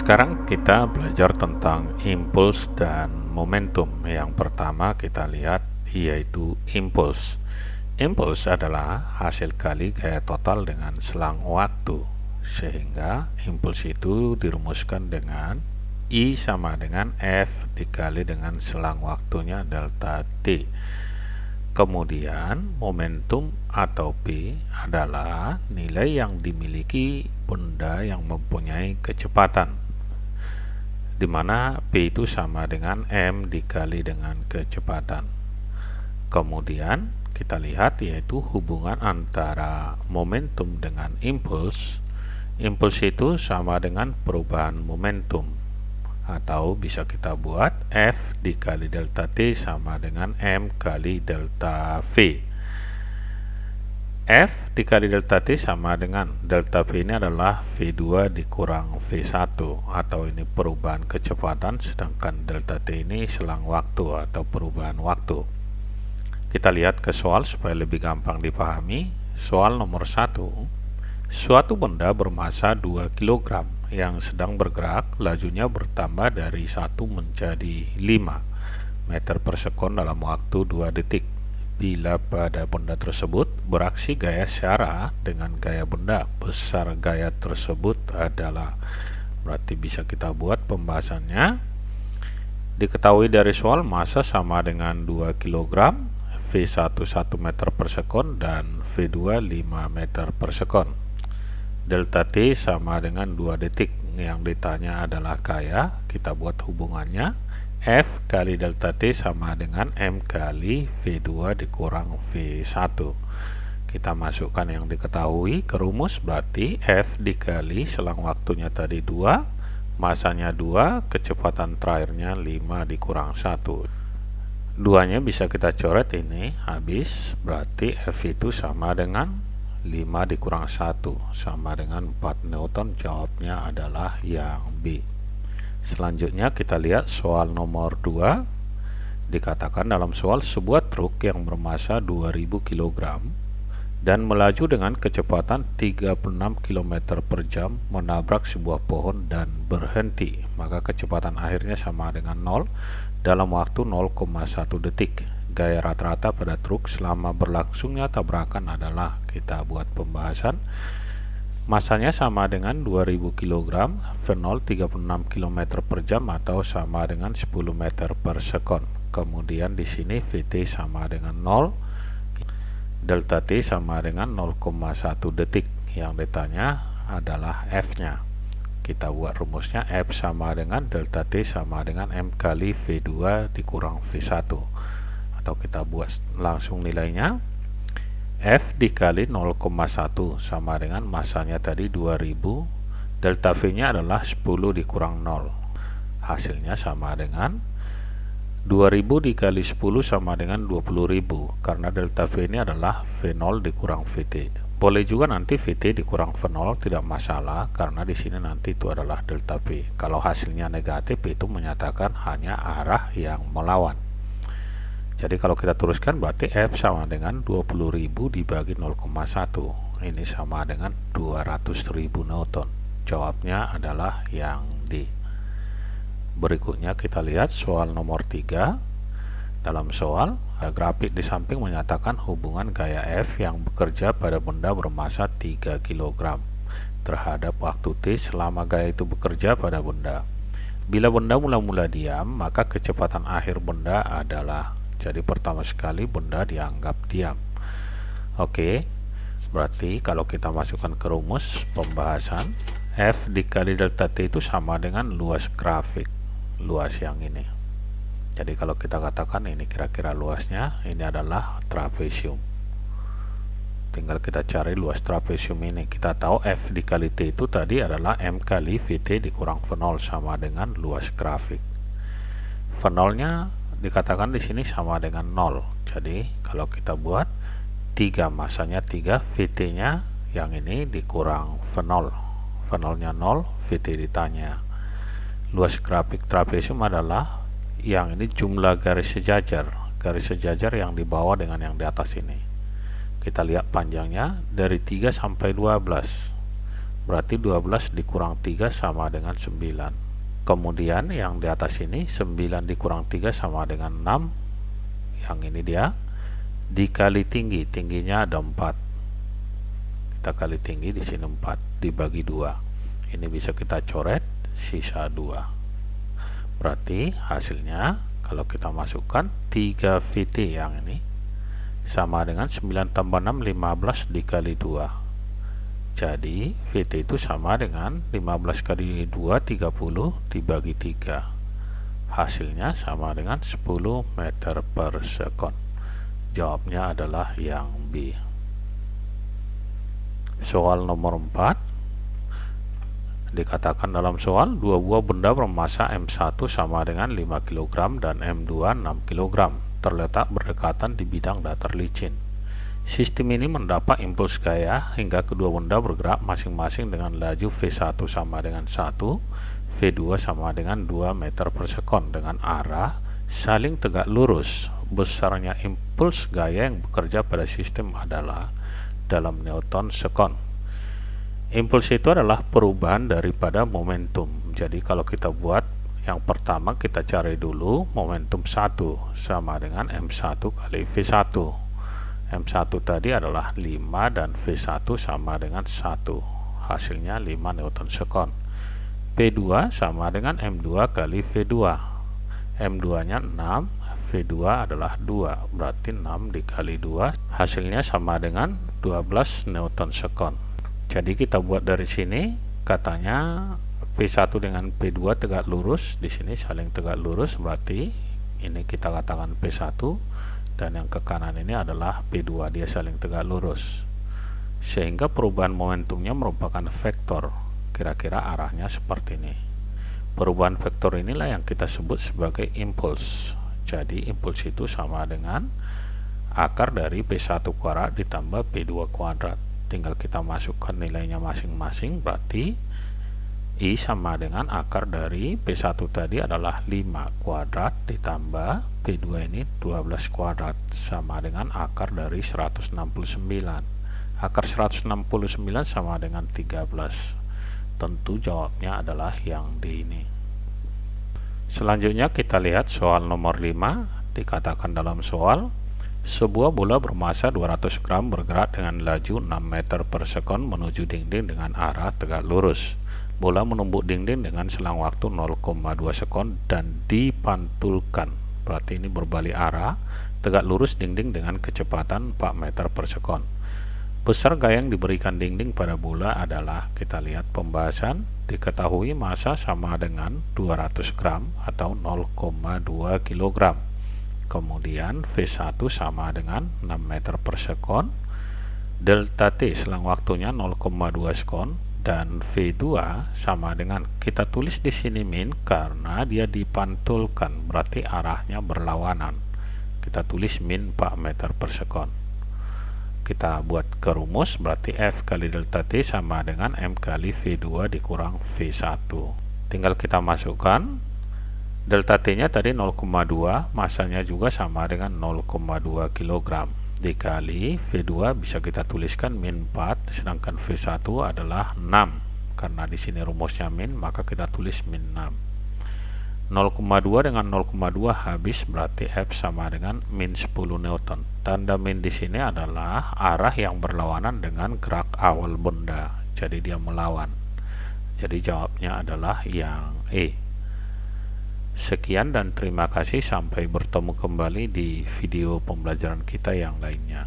Sekarang kita belajar tentang impuls dan momentum. Yang pertama kita lihat yaitu impuls. Impuls adalah hasil kali gaya total dengan selang waktu, sehingga impuls itu dirumuskan dengan I sama dengan F dikali dengan selang waktunya delta T. Kemudian momentum atau P adalah nilai yang dimiliki benda yang mempunyai kecepatan, di mana P itu sama dengan M dikali dengan kecepatan. Kemudian kita lihat yaitu hubungan antara momentum dengan impuls. Impuls itu sama dengan perubahan momentum, atau bisa kita buat F dikali delta T sama dengan M kali delta V. F dikali delta T sama dengan delta V ini adalah V2 dikurang V1, atau ini perubahan kecepatan, sedangkan delta T ini selang waktu atau perubahan waktu. Kita lihat ke soal supaya lebih gampang dipahami. Soal nomor 1. Suatu benda bermasa 2 kg yang sedang bergerak, lajunya bertambah dari 1 menjadi 5 meter per sekon dalam waktu 2 detik. Bila pada benda tersebut beraksi gaya searah dengan gaya benda, besar gaya tersebut adalah. Berarti bisa kita buat pembahasannya. Diketahui dari soal massa sama dengan 2 kg, V1 1 meter per sekon dan V2 5 meter per sekon. Delta T sama dengan 2 detik. Yang ditanya adalah gaya. Kita buat hubungannya. F kali delta T sama dengan M kali V2 dikurang V1. Kita masukkan yang diketahui ke rumus, berarti F dikali selang waktunya tadi 2, masanya 2, kecepatan terakhirnya 5 dikurang 1. Duanya bisa kita coret ini, habis, berarti F itu sama dengan 5 dikurang 1 sama dengan 4 Newton. Jawabnya adalah yang B. Selanjutnya kita lihat soal nomor 2. Dikatakan dalam soal sebuah truk yang bermasa 2000 kg dan melaju dengan kecepatan 36 km per jam menabrak sebuah pohon dan berhenti, maka kecepatan akhirnya sama dengan 0 dalam waktu 0,1 detik. Gaya rata-rata pada truk selama berlangsungnya tabrakan adalah. Kita buat pembahasan. Masanya sama dengan 2000 kg, V0 36 km per jam atau sama dengan 10 meter per sekon. Kemudian di sini Vt sama dengan 0, delta T sama dengan 0,1 detik. Yang ditanya adalah F-nya. Kita buat rumusnya, F sama dengan delta T sama dengan M kali V2 dikurang V1. Atau kita buat langsung nilainya. F dikali 0,1 sama dengan masanya tadi 2000, delta V nya adalah 10 dikurang 0, hasilnya sama dengan 2000 dikali 10 sama dengan 20.000, karena delta V ini adalah V0 dikurang Vt. Boleh juga nanti Vt dikurang V0, tidak masalah, karena di sini nanti itu adalah delta V. Kalau hasilnya negatif, itu menyatakan hanya arah yang melawan. Jadi kalau kita teruskan berarti F sama dengan 20.000 dibagi 0,1. Ini sama dengan 200.000 Newton. Jawabnya adalah yang D. Berikutnya kita lihat soal nomor 3. Dalam soal, grafik di samping menyatakan hubungan gaya F yang bekerja pada benda bermasa 3 kg terhadap waktu T selama gaya itu bekerja pada benda. Bila benda mula-mula diam, maka kecepatan akhir benda adalah. Jadi pertama sekali benda dianggap diam. Oke, berarti kalau kita masukkan ke rumus pembahasan, F dikali delta T itu sama dengan luas grafik, luas yang ini. Jadi kalau kita katakan ini kira-kira luasnya, ini adalah trapesium. Tinggal kita cari luas trapesium ini. Kita tahu F dikali T itu tadi adalah M kali Vt dikurang V0 sama dengan luas grafik. V0 nya dikatakan di sini sama dengan 0. Jadi kalau kita buat 3, masanya 3, Vt nya yang ini dikurang V0. V0 nya 0, Vt ditanya. Luas grafik trapesium adalah yang ini jumlah garis sejajar. Garis sejajar yang di bawah dengan yang di atas ini. Kita lihat panjangnya dari 3 sampai 12. berarti 12 dikurang 3 sama dengan 9. Kemudian yang di atas ini 9 dikurang 3 sama dengan 6. Yang ini dia dikali tinggi, tingginya ada 4. Kita kali tinggi di sini 4 dibagi 2. Ini bisa kita coret, sisa 2. Berarti hasilnya kalau kita masukkan 3 VT yang ini sama dengan 9 tambah 6, 15 dikali 2. Jadi VT itu sama dengan 15 kali 2, 30 dibagi 3. Hasilnya sama dengan 10 meter per sekon. Jawabnya adalah yang B. Soal nomor 4. Dikatakan dalam soal, dua buah benda bermassa M1 sama dengan 5 kg dan M2 6 kg terletak berdekatan di bidang datar licin. Sistem ini mendapat impuls gaya hingga kedua benda bergerak masing-masing dengan laju V1 sama dengan 1, V2 sama dengan 2 meter per sekon dengan arah saling tegak lurus. Besarnya impuls gaya yang bekerja pada sistem adalah dalam Newton sekon. Impuls itu adalah perubahan daripada momentum. Jadi kalau kita buat yang pertama, kita cari dulu momentum 1 sama dengan M1 kali V1. M1 tadi adalah 5 dan V1 sama dengan 1. Hasilnya 5 Newton sekon. P2 sama dengan M2 kali V2. M2 nya 6, V2 adalah 2. Berarti 6 dikali 2 hasilnya sama dengan 12 Newton sekon. Jadi kita buat dari sini, katanya P1 dengan P2 tegak lurus, di sini saling tegak lurus, berarti ini kita katakan P1 dan yang ke kanan ini adalah P2, dia saling tegak lurus. Sehingga perubahan momentumnya merupakan vektor, kira-kira arahnya seperti ini. Perubahan vektor inilah yang kita sebut sebagai impuls. Jadi impuls itu sama dengan akar dari P1 kuadrat ditambah P2 kuadrat. Tinggal kita masukkan nilainya masing-masing, berarti I sama dengan akar dari P1 tadi adalah 5 kuadrat ditambah P2 ini 12 kuadrat sama dengan akar dari 169. Akar 169 sama dengan 13. Tentu jawabnya adalah yang D ini. Selanjutnya kita lihat soal nomor 5. Dikatakan dalam soal, sebuah bola bermassa 200 gram bergerak dengan laju 6 meter per sekon menuju dinding dengan arah tegak lurus. Bola menumbuk dinding dengan selang waktu 0,2 sekon dan dipantulkan. Berarti ini berbalik arah, tegak lurus dinding dengan kecepatan 4 meter per sekon. Besar gaya yang diberikan dinding pada bola adalah, kita lihat pembahasan, diketahui massa sama dengan 200 gram atau 0,2 kg. Kemudian V1 sama dengan 6 meter per sekon, delta T selang waktunya 0,2 sekon, dan V2 sama dengan, kita tulis di sini min karena dia dipantulkan, berarti arahnya berlawanan. Kita tulis min 4 meter per sekon. Kita buat ke rumus, berarti F kali delta T sama dengan M kali V2 dikurang V1. Tinggal kita masukkan. Delta T-nya tadi 0,2, masanya juga sama dengan 0,2 kg. Dikali V2 bisa kita tuliskan min 4, sedangkan V1 adalah 6. Karena di sini rumusnya min, maka kita tulis min 6. 0,2 dengan 0,2 habis, berarti F sama dengan min 10 Newton. Tanda min di sini adalah arah yang berlawanan dengan gerak awal benda. Jadi dia melawan. Jadi jawabnya adalah yang E. Sekian dan terima kasih, sampai bertemu kembali di video pembelajaran kita yang lainnya.